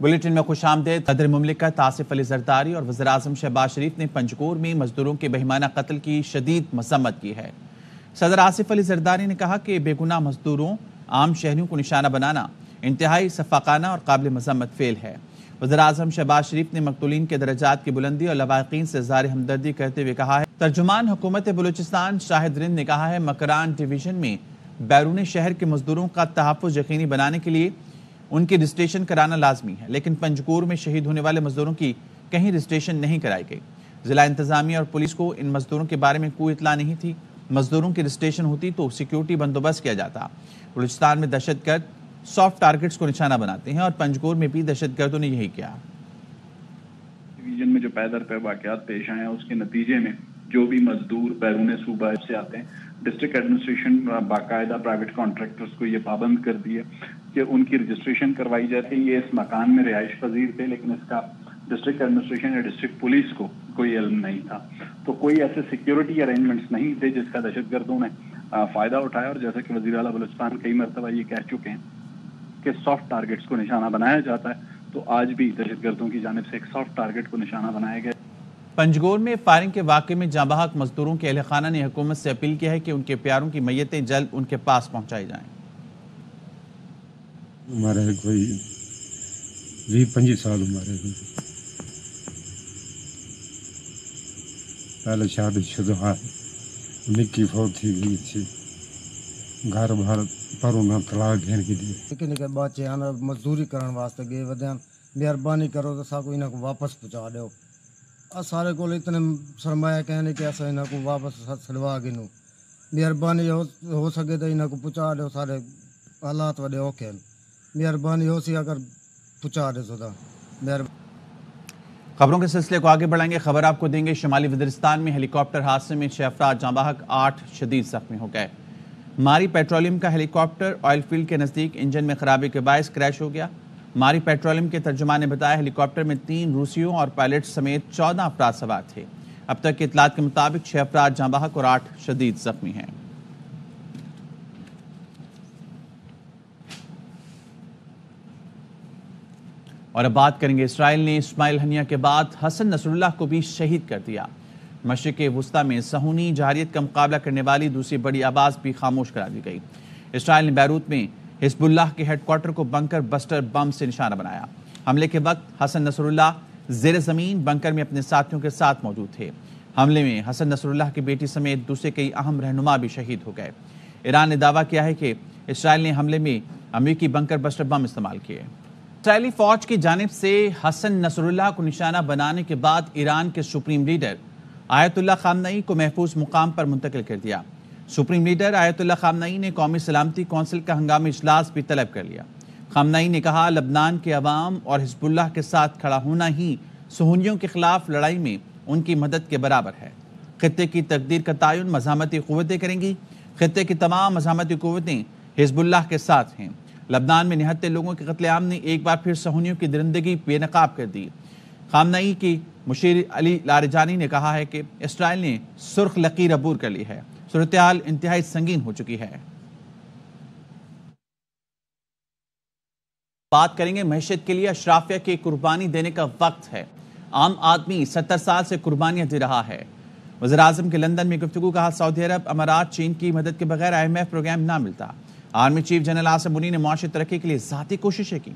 Bulletin میں خوش آمدید۔ صدر مملکت آصف علی زرداری اور وزیر اعظم شہباز شریف نے پنجگور میں مزدوروں کے بہیمانہ قتل کی شدید مذمت کی ہے۔ صدر آصف علی زرداری نے کہا کہ بے گناہ مزدوروں، عام شہریوں کو نشانہ بنانا انتہائی سفاقانہ اور قابل مذمت فعل ہے۔ وزیر اعظم شہباز شریف نے مقتولین کے درجات کی بلندی اور لواحقین سے اظہار ہمدردی کرتے ہوئے کہا ہے۔ ترجمان حکومت بلوچستان شاہد رند نے کہا ہے مکران ڈویژن میں بیرون شہر کے مزدوروں کا تحفظ یقینی بنانے کے لیے ان کی رجسٹریشن کرانا لازمی ہے، لیکن پنجگور میں شہید ہونے والے مزدوروں کی کہیں رجسٹریشن نہیں کرائی گئی۔ ضلع انتظامیہ اور پولیس کو ان مزدوروں کے بارے میں کوئی اطلاع نہیں تھی۔ مزدوروں کی رجسٹریشن ہوتی تو سیکیورٹی بندوبست کیا جاتا۔ بلوچستان میں دہشت گرد سافٹ ٹارگٹس کو نشانہ بناتے ہیں اور پنجگور میں بھی دہشت گردوں نے یہی کیا۔ ڈویژن میں جو پے در پے واقعات پیش آئے ہیں اس کے نتیجے میں جو بھی مزدور بیرون صوبہ سے آتے ہیں، ڈسٹرکٹ ایڈمنسٹریشن باقاعدہ پرائیویٹ کانٹریکٹرز کو یہ پابند کر دی ہے کہ ان کی رجسٹریشن کروائی جاتی ہے۔ یہ اس مکان میں رہائش پذیر تھے، لیکن اس کا ڈسٹرکٹ ایڈمنسٹریشن یا ڈسٹرکٹ پولیس کو کوئی علم نہیں تھا، تو کوئی ایسے سیکیورٹی ارینجمنٹس نہیں تھے جس کا دہشت گردوں نے فائدہ اٹھایا۔ اور جیسا کہ وزیر اعلیٰ بلوچستان کئی مرتبہ یہ کہہ چکے ہیں کہ سافٹ ٹارگٹس کو نشانہ بنایا جاتا ہے، تو آج بھی دہشت گردوں کی جانب سے ایک سافٹ ٹارگٹ کو نشانہ بنایا گیا۔ پنجگور میں فائرنگ کے واقعے میں جاں بحق مزدوروں کے اہل خانہ نے حکومت سے اپیل کی ہے کہ ان کے پیاروں کی میتیں جلد ان کے پاس پہنچائی جائیں۔ ہمارے کوئی 20-25 سال ہمارے پہلے شادی شدہ نکی فوت تھی گئی تھی، گھر بھر پروں نہ طلاق گھر کے لیے نکے بچے آنا مزدوری کرن واسطے گئے ودیاں، مہربانی کرو تو ساکو انہاں کو واپس پہنچا دیو۔ سارے کو اتنے سرمایہ کہنے کہ ایسا انہاں کو واپس سلوا گنو، مہربانی ہو سکے تو انہاں کو پہنچا دیو۔ سارے حالات وڈے اوکھے ہیں، مہربانی ہو سی اگر پہنچا دے سودا مہربانی۔ خبروں کے سلسلے کو آگے بڑھائیں گے۔ خبر آپ کو دیں گے شمالی وزیرستان میں ہیلی کاپٹر حادثے میں 6 افراد جاں بحق، 8 شدید زخمی ہو گئے۔ ماری پیٹرولیم کا ہیلی کاپٹر آئل فیلڈ کے نزدیک انجن میں خرابی کے باعث کریش ہو گیا۔ ماری پیٹرولیم کے ترجمان نے بتایا ہیلی کاپٹر میں 3 روسیوں اور پائلٹ سمیت 14 افراد سوار تھے۔ اب تک کی اطلاعات کے مطابق 6 افراد جاں بحق اور 8 شدید زخمی ہیں۔ اور اب بات کریں گے، اسرائیل نے اسماعیل ہنیہ کے بعد حسن نصر اللہ کو بھی شہید کر دیا۔ مشرق وسطی میں صہیونی جارحیت کا مقابلہ کرنے والی دوسری بڑی آواز بھی خاموش کرا دی گئی۔ اسرائیل نے بیروت میں حزب اللہ کے ہیڈ کوارٹر کو بنکر بسٹر بم سے نشانہ بنایا۔ حملے کے وقت حسن نصر اللہ زیر زمین بنکر میں اپنے ساتھیوں کے ساتھ موجود تھے۔ حملے میں حسن نصر اللہ کی بیٹی سمیت دوسرے کئی اہم رہنما بھی شہید ہو گئے۔ ایران نے دعویٰ کیا ہے کہ اسرائیل نے حملے میں امریکی بنکر بسٹر بم استعمال کیے۔ اسرائیلی فوج کی جانب سے حسن نصر اللہ کو نشانہ بنانے کے بعد ایران کے سپریم لیڈر آیت اللہ خامنئی کو محفوظ مقام پر منتقل کر دیا۔ سپریم لیڈر آیت اللہ خامنئی نے قومی سلامتی کونسل کا ہنگامی اجلاس بھی طلب کر لیا۔ خامنئی نے کہا لبنان کے عوام اور حزب اللہ کے ساتھ کھڑا ہونا ہی صہیونیوں کے خلاف لڑائی میں ان کی مدد کے برابر ہے۔ خطے کی تقدیر کا تعین مزاحمتی قوتیں کریں گی۔ خطے کی تمام مزاحمتی قوتیں حزب اللہ کے ساتھ ہیں۔ لبنان میں نہتے لوگوں کے قتل عام نے ایک بار پھر صہیونیوں کی درندگی بے نقاب کر دی۔ خامنئی کی مشیر علی لاریجانی نے کہا ہے کہ اسرائیل نے سرخ لکیر عبور کر لی ہے، صورتحال انتہائی سنگین ہو چکی ہے۔ بات کریں گے معیشت کے لیے اشرافیہ کی قربانی دینے کا وقت ہے۔ عام آدمی 70 سال سے قربانیاں دے رہا ہے۔ وزیر اعظم کے لندن میں گفتگو، کہا سعودی عرب، امارات، چین کی مدد کے بغیر IMF پروگرام نہ ملتا۔ آرمی چیف جنرل عاصم منی نے معاشی ترقی کے لیے ذاتی کوششیں کی۔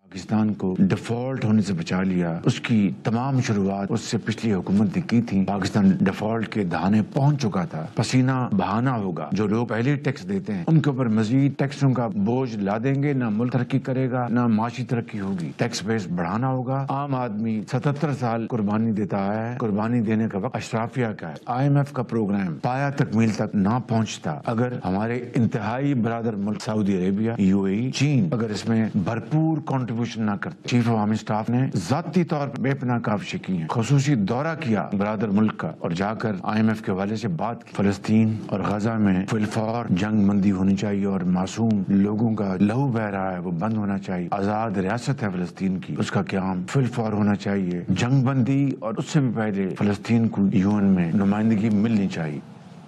پاکستان کو ڈیفالٹ ہونے سے بچا لیا، اس کی تمام شروعات اس سے پچھلی حکومت نے کی تھی۔ پاکستان ڈیفالٹ کے دہانے پہنچ چکا تھا۔ پسینہ بہانا ہوگا، جو لوگ پہلے ٹیکس دیتے ہیں ان کے اوپر مزید ٹیکسوں کا بوجھ لا دیں گے، نہ ملک ترقی کرے گا نہ معاشی ترقی ہوگی۔ ٹیکس بیس بڑھانا ہوگا۔ عام آدمی 77 سال قربانی دیتا ہے، قربانی دینے کا وقت اشرافیہ کا ہے۔ IMF کا پروگرام پایا تکمیل تک نہ پہنچتا اگر ہمارے انتہائی برادر ملک سعودی عربیہ، UAE، چین اگر اس میں بھرپور کنٹریبیوشن نہ کرتے۔ چیف آف آرمی سٹاف نے ذاتی طور پر بے پناہ کاوشیں کی ہیں، خصوصی دورہ کیا برادر ملک کا اور جا کر IMF کے حوالے سے بات کی۔ فلسطین اور غزہ میں فی الفور جنگ بندی ہونی چاہیے اور معصوم لوگوں کا لہو بہ رہا ہے وہ بند ہونا چاہیے۔ آزاد ریاست ہے فلسطین کی، اس کا قیام فی الفور ہونا چاہیے۔ جنگ بندی اور اس سے بھی پہلے فلسطین کو UN میں نمائندگی ملنی چاہیے۔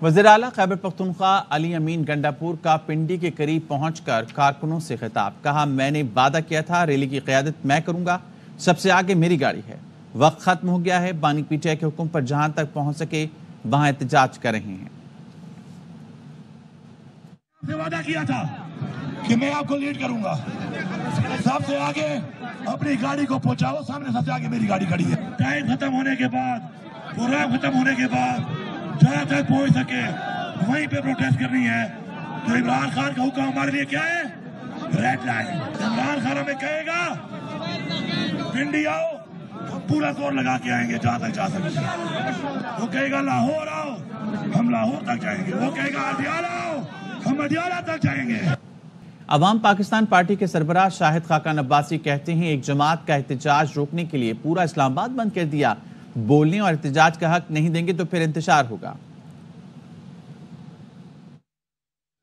وزیر اعلیٰ خیبر پختونخوا علی امین گنڈاپور کا پنڈی کے قریب پہنچ کر کارکنوں سے خطاب. کہا میں نے وعدہ کیا تھا ریلی کی قیادت میں کروں گا, سب سے آگے میری گاڑی ہے. وقت ختم ہو گیا ہے, بانی پی ٹی آئی کے حکم پر جہاں تک پہنچ سکے وہاں احتجاج کر رہے ہیں. وعدہ کیا تھا کہ میں آپ کو لیڈ کروں گا, سب سے آگے اپنی گاڑی کو پہنچاؤ, سامنے سب سے آگے میری گاڑی کھڑی ہے. ٹائم ختم ہونے کے بعد, پروگرام ختم ہونے کے بعد جہاں تک پہنچ سکے وہیں پہ پروٹیسٹ کرنی ہے. تو عمران خان کا حکم ہمارے لیے کیا ہے؟ Red line. عمران خان ہمیں کہے گا پنڈی آؤ, ہم پورا زور لگا کے آئیں گے جہاں تک جا سکیں. وہ کہے گا لاہور آؤ, ہم لاہور تک جائیں گے. وہ کہے گا اڈیالہ آؤ, ہم اڈیالہ تک جائیں گے. عوام پاکستان پارٹی کے سربراہ شاہد خاقان عباسی کہتے ہیں ایک جماعت کا احتجاج روکنے کے لیے پورا اسلام آباد بند کر دیا. بولنے اور احتجاج کا حق نہیں دیں گے تو پھر انتشار ہوگا.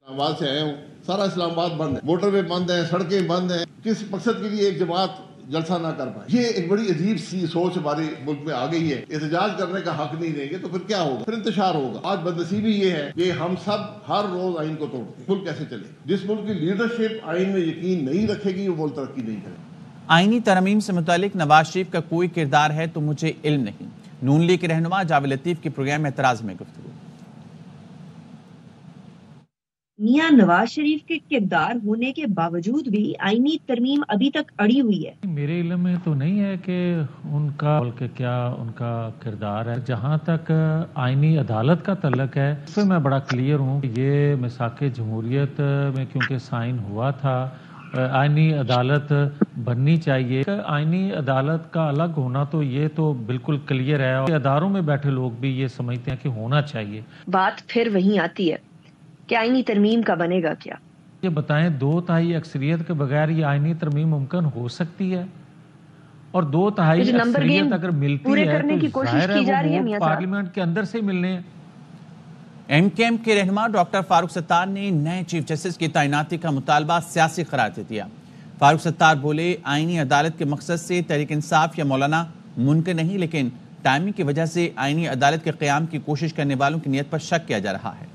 اسلام آباد سے آئے ہوں, سارا اسلام آباد بند ہے, موٹر وے بند ہیں, سڑکیں بند ہیں. کس مقصد کے لیے ایک جماعت جلسہ نہ کر پائے؟ یہ ایک بڑی عجیب سی سوچ ہمارے ملک میں آ گئی ہے. احتجاج کرنے کا حق نہیں دیں گے تو پھر کیا ہوگا؟ پھر انتشار ہوگا. آج بدنصیبی یہ ہے کہ ہم سب ہر روز آئین کو توڑتے ہیں. ملک کیسے چلے؟ جس ملک کی لیڈرشپ آئین میں یقین نہیں رکھے گی وہ ملک ترقی نہیں کرے. آئینی ترمیم سے متعلق نواز شریف کا کوئی کردار ہے تو مجھے علم نہیں. نون لیگ کے رہنما جاوید لطیف کے پروگرام میں اعتراض میں گفتگو. میاں نواز شریف کے کردار ہونے کے باوجود بھی آئینی ترمیم ابھی تک اڑی ہوئی ہے. میرے علم میں تو نہیں ہے کہ ان کا کیا ان کا کردار ہے. جہاں تک آئینی عدالت کا تعلق ہے اس میں بڑا کلیئر ہوں. یہ میثاق جمہوریت میں کیونکہ سائن ہوا تھا, آئینی عدالت بننی چاہیے. آئینی عدالت کا الگ ہونا تو یہ تو بالکل کلیئر ہے, اور اداروں میں بیٹھے لوگ بھی یہ سمجھتے ہیں کہ ہونا چاہیے. بات پھر وہیں آتی ہے کہ آئینی ترمیم کا بنے گا کیا. یہ بتائیں 2/3 اکثریت کے بغیر یہ آئینی ترمیم ممکن ہو سکتی ہے؟ اور 2/3 اکثریت اگر ملتی ہے تو ظاہر ہے وہ پارلیمنٹ کے اندر سے ملنے ہیں. ایم کیو ایم کے رہنما ڈاکٹر فاروق ستار نے نئے چیف جسٹس کی تعیناتی کا مطالبہ سیاسی قرار دے دیا. فاروق ستار بولے آئینی عدالت کے مقصد سے تحریک انصاف یا مولانا منکر نہیں, لیکن ٹائمنگ کی وجہ سے آئینی عدالت کے قیام کی کوشش کرنے والوں کی نیت پر شک کیا جا رہا ہے.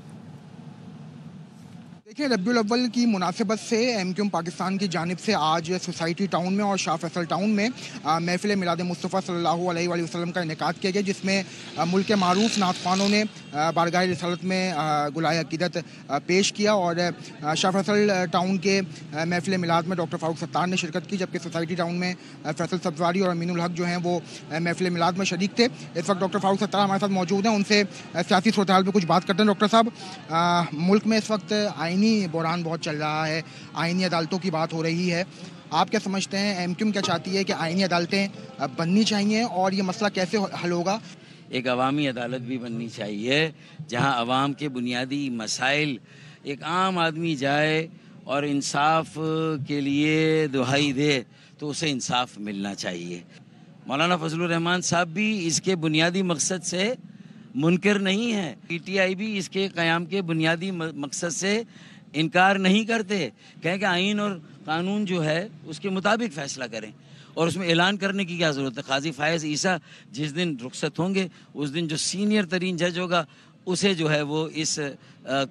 دیکھیں, ربیع الاول کی مناسبت سے ایم کیو ایم پاکستان کی جانب سے آج سوسائٹی ٹاؤن میں اور شاہ فیصل ٹاؤن میں محفل میلاد مصطفیٰ صلی اللہ علیہ وآلہ وسلم کا انعقاد کیا گیا, جس میں ملک کے معروف نعت خوانوں نے بارگاہ رسالت میں گلائے عقیدت پیش کیا. اور شاہ فیصل ٹاؤن کے محفل میلاد میں ڈاکٹر فاروق ستار نے شرکت کی, جبکہ سوسائٹی ٹاؤن میں فیصل سبزواری اور امین الحق جو ہیں وہ محفل میلاد میں شریک تھے. اس وقت ڈاکٹر فاروق ستار ہمارے ساتھ موجود ہیں, ان سے سیاسی صورتحال پہ کچھ بات کرتے ہیں. ڈاکٹر صاحب, ملک میں اس وقت آئینی بحران بہت چل رہا ہے, آئینی عدالتوں کی بات ہو رہی ہے. آپ کیا سمجھتے ہیں ایم کیو ایم کیا چاہتی ہے کہ آئینی عدالتیں بننی چاہیے, اور یہ مسئلہ کیسے حل ہوگا؟ ایک عوامی عدالت بھی بننی چاہیے جہاں عوام کے بنیادی مسائل ایک عام آدمی جائے اور انصاف کے لیے دہائی دے تو اسے انصاف ملنا چاہیے. مولانا فضل الرحمان صاحب بھی اس کے بنیادی مقصد سے منکر نہیں ہیں, پی ٹی آئی بھی اس کے قیام کے بنیادی مقصد سے انکار نہیں کرتے. کہیں کہ آئین اور قانون جو ہے اس کے مطابق فیصلہ کریں, اور اس میں اعلان کرنے کی کیا ضرورت ہے. قاضی فائز عیسیٰ جس دن رخصت ہوں گے اس دن جو سینئر ترین جج ہوگا اسے جو ہے وہ اس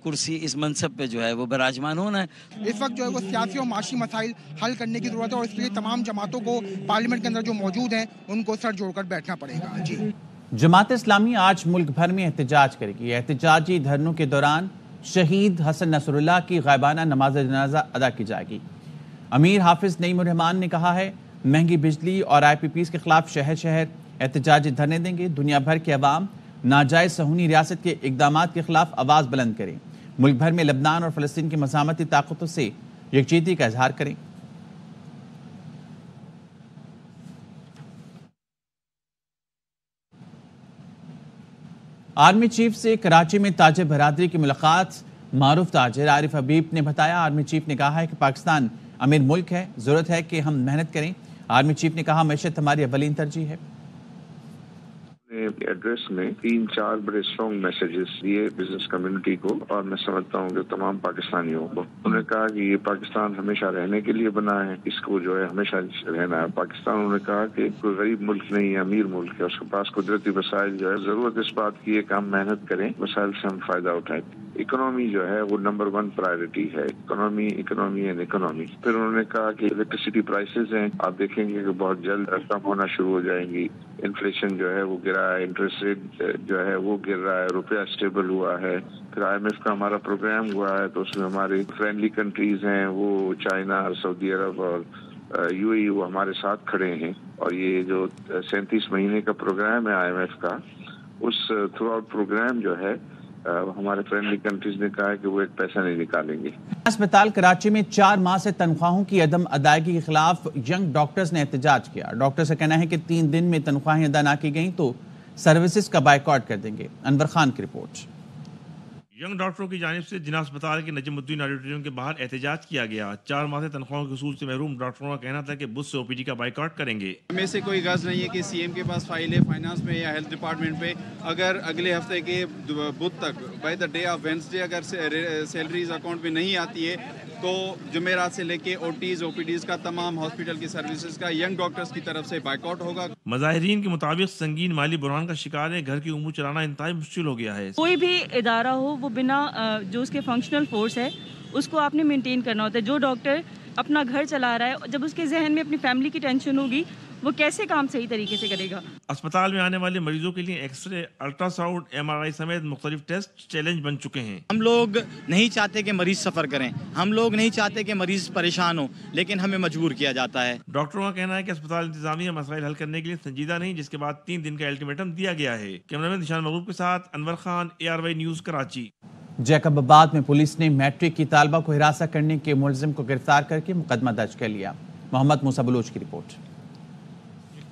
کرسی, اس منصب پہ جو ہے وہ براجمان ہونا ہے. اس وقت جو ہے وہ سیاسی اور معاشی مسائل حل کرنے کی ضرورت ہے, اور اس کے لیے تمام جماعتوں کو پارلیمنٹ کے اندر جو موجود ہیں ان کو سر جوڑ کر بیٹھنا پڑے گا. جی, جماعت اسلامی آج ملک بھر میں احتجاج کرے گی. احتجاجی دھرنوں کے دوران شہید حسن نصر اللہ کی غائبانہ نماز جنازہ ادا کی جائے گی. امیر حافظ نعیم الرحمان نے کہا ہے مہنگی بجلی اور آئی پی پیز کے خلاف شہر شہر احتجاجی دھرنے دیں گے. دنیا بھر کے عوام ناجائز صہیونی ریاست کے اقدامات کے خلاف آواز بلند کریں. ملک بھر میں لبنان اور فلسطین کی مزاحمتی طاقتوں سے یکجہتی کا اظہار کریں. آرمی چیف سے کراچی میں تاجر برادری کی ملاقات. معروف تاجر عارف حبیب نے بتایا آرمی چیف نے کہا ہے کہ پاکستان امیر ملک ہے, ضرورت ہے کہ ہم محنت کریں. آرمی چیف نے کہا معیشت ہماری اولین ترجیح ہے. ایڈریس میں 3-4 بڑے اسٹرانگ میسیجز دیے بزنس کمیونٹی کو، اور میں سمجھتا ہوں کہ تمام پاکستانیوں کو. انہوں نے کہا کہ یہ پاکستان ہمیشہ رہنے کے لیے بنا ہے، اس کو جو ہے ہمیشہ رہنا ہے. پاکستان انہوں نے کہا کہ کوئی غریب ملک نہیں ہے، امیر ملک ہے، اس کے پاس قدرتی وسائل جو ہے. ضرورت اس بات کی ہے کہ ہم محنت کریں، وسائل سے ہم فائدہ اٹھائیں. اکنامی جو ہے وہ نمبر 1 پرائرٹی ہے. Economy and economy. پھر انہوں نے کہا کہ الیکٹریسٹی پرائسز ہیں، آپ دیکھیں گے کہ بہت جلد کم ہونا شروع ہو جائیں گی. انفلیشن جو ہے وہ گرا ہے، انٹرسٹ ریٹ جو ہے وہ گر رہا ہے، روپیہ اسٹیبل ہوا ہے. پھر IMF کا ہمارا پروگرام ہوا ہے تو اس میں ہماری فرینڈلی کنٹریز ہیں، وہ چائنا، سعودی عرب اور UAE وہ ہمارے ساتھ کھڑے ہیں. اور یہ جو 37 مہینے کا پروگرام ہے IMF کا، اس تھرو آؤٹ پروگرام جو ہے ہمارے فرینڈلی کنٹریز نے کہا ہے کہ وہ ایک پیسہ نہیں نکالیں گے. اسپتال کراچی میں 4 ماہ سے تنخواہوں کی عدم ادائیگی کے خلاف ینگ ڈاکٹرز نے احتجاج کیا. ڈاکٹرز کا کہنا ہے کہ 3 دن میں تنخواہیں ادا نہ کی گئیں تو سروسز کا بائیکاٹ کر دیں گے. انور خان کی رپورٹ. ینگ ڈاکٹروں کی جانب سے جناح اسپتال کے نجم الدین آڈیٹوریم کے باہر احتجاج کیا گیا. 4 ماہ سے تنخواہوں کے حصول سے محروم ڈاکٹروں کا کہنا تھا کہ بدھ سے OPD کا بائیکاٹ کریں گے. ہمیں سے کوئی غرض نہیں ہے کہ CM کے پاس فائل ہے فائنانس میں یا ہیلتھ ڈپارٹمنٹ پہ. اگر اگلے ہفتے کے بدھ تک by the day of Wednesday اگر سیلریز اکاؤنٹ میں نہیں آتی ہے تو جمعرات سے لے کے OTs OPDs کا تمام ہاسپٹل کی سروسز کا ینگ ڈاکٹرز کی طرف سے بائیکاٹ ہوگا. مظاہرین کے مطابق سنگین مالی بحران کا شکار ہے. گھر کی امور چلانا انتہائی مشکل ہو گیا ہے. کوئی بھی ادارہ ہو وہ بنا جو اس کے فنکشنل فورس ہے اس کو آپ نے مینٹین کرنا ہوتا ہے. جو ڈاکٹر اپنا گھر چلا رہا ہے جب اس کے ذہن میں اپنی فیملی کی ٹینشن ہوگی وہ کیسے کام صحیح طریقے سے کرے گا. اسپتال میں آنے والے مریضوں کے لیے X ray, ultra sound, MRI سمیت مختلف ٹیسٹ چیلنج بن چکے ہیں. ہم لوگ نہیں چاہتے کہ مریض سفر کریں، ہم لوگ نہیں چاہتے کہ مریض پریشان ہو، لیکن ہمیں مجبور کیا جاتا ہے. ڈاکٹروں کا کہنا ہے کہ اسپتال انتظامیہ مسائل حل کرنے کے لیے سنجیدہ نہیں، جس کے بعد 3 دن کا الٹیمیٹم دیا گیا ہے. کیمرامین نشان مغروب کے ساتھ Anwar Khan, ARY news Karachi. Jacobabad میں پولیس نے میٹرک کی طالبہ کو ہراساں کرنے کے ملزم کو گرفتار کر کے مقدمہ درج کر لیا. محمد موسیٰ بلوچ کی رپورٹ.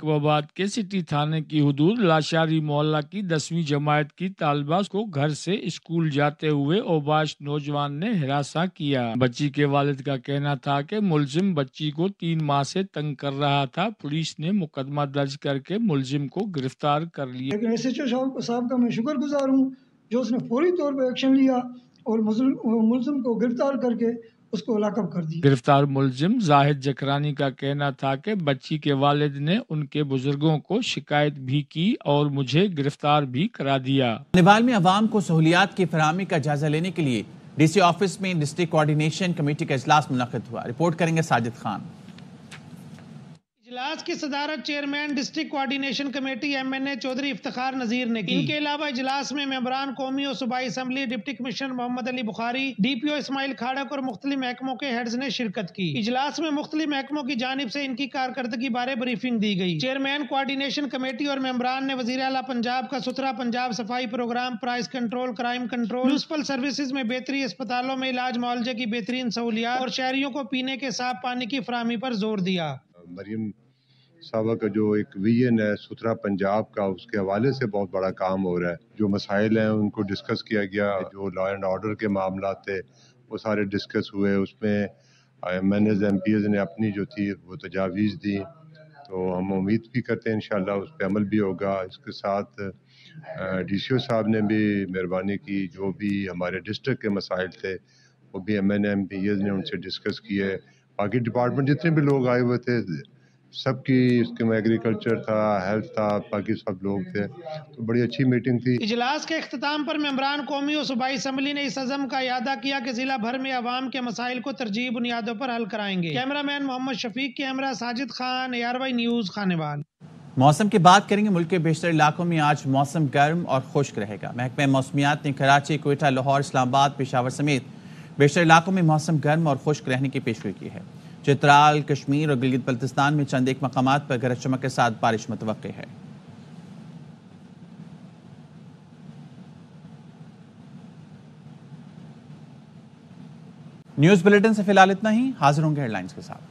جیکب آباد کے سٹی تھانے کی حدود لاشاری محلہ کی 10ویں جماعت کی طالبہ کو گھر سے اسکول جاتے ہوئے اوباش نوجوان نے ہراساں کیا. بچی کے والد کا کہنا تھا کہ ملزم بچی کو 3 ماہ سے تنگ کر رہا تھا. پولیس نے مقدمہ درج کر کے ملزم کو گرفتار کر لیا. لیکن SHO صاحب کا میں شکر گزار ہوں جو اس نے فوری طور پہ ایکشن لیا اور ملزم کو گرفتار کر کے اس کو لاکب کر دی. گرفتار ملزم زاہد جکرانی کا کہنا تھا کہ بچی کے والد نے ان کے بزرگوں کو شکایت بھی کی اور مجھے گرفتار بھی کرا دیا. نیوال میں عوام کو سہولیات کی فراہمی کا جائزہ لینے کے لیے DC آفس میں ڈسٹرکٹ کوارڈینیشن کمیٹی کا اجلاس منعقد ہوا. رپورٹ کریں گے ساجد خان. اجلاس کی صدارت chairman district coordination committee MNA Chaudhry Iftikhar Nazir نے کی. ان کے علاوہ اجلاس میں ممبران قومی اور صوبائی اسمبلی، ڈپٹی کمشنر محمد علی بخاری، DPO اسماعیل کھاڑک اور مختلف محکموں کے ہیڈز نے شرکت کی. اجلاس میں مختلف محکموں کی جانب سے ان کی کارکردگی بارے بریفنگ دی گئی. چیئرمین کوارڈینیشن کمیٹی اور ممبران نے وزیر اعلیٰ پنجاب کا ستھرا پنجاب صفائی programme, prize control, crime control, municipal services میں بہتری، اسپتالوں میں علاج معالجے کی بہترین سہولیات اور شہریوں کو پینے کے صاف پانی کی فراہمی پر زور دیا. مریم صاحبہ کا جو ایک ویژن ہے ستھرا پنجاب کا، اس کے حوالے سے بہت بڑا کام ہو رہا ہے. جو مسائل ہیں ان کو ڈسکس کیا گیا. جو لا اینڈ آرڈر کے معاملات تھے وہ سارے ڈسکس ہوئے. اس میں MNAs MPs نے اپنی جو تھی وہ تجاویز دی. تو ہم امید بھی کرتے ہیں انشاءاللہ اس پہ عمل بھی ہوگا. اس کے ساتھ DCO صاحب نے بھی مہربانی کی. جو بھی ہمارے ڈسٹرکٹ کے مسائل تھے وہ بھی MNA MPs نے ان سے ڈسکس کیے. باقی ڈپارٹمنٹ جتنے بھی لوگ آئے ہوئے تھے سب کی، اس کے میں ایگریکلچر تھا، ہیلتھ تھا، باقی سب لوگ تھے. تو بڑی اچھی میٹنگ تھی. اجلاس کے اختتام پر ممبران قومی اور صوبائی اسمبلی نے اس عزم کا اعادہ کیا کہ ضلع بھر میں عوام کے مسائل کو ترجیحی بنیادوں پر حل کرائیں گے. کیمرامین محمد شفیق کے ہمراہ ساجد خان، ARY نیوز خانیوال. موسم کی بات کریں گے. ملک کے بیشتر علاقوں میں آج موسم گرم اور خشک رہے گا. محکمہ موسمیات نے کراچی، کوئٹہ، لاہور، اسلام آباد، پشاور سمیت بیشتر علاقوں میں موسم گرم اور خشک رہنے کی پیشگوئی کی ہے. چترال، کشمیر اور گلگت بلتستان میں چند ایک مقامات پر گرج چمک کے ساتھ بارش متوقع ہے. نیوز بلیٹن سے فی الحال اتنا ہی. حاضر ہوں گے ہیڈ لائنز کے ساتھ.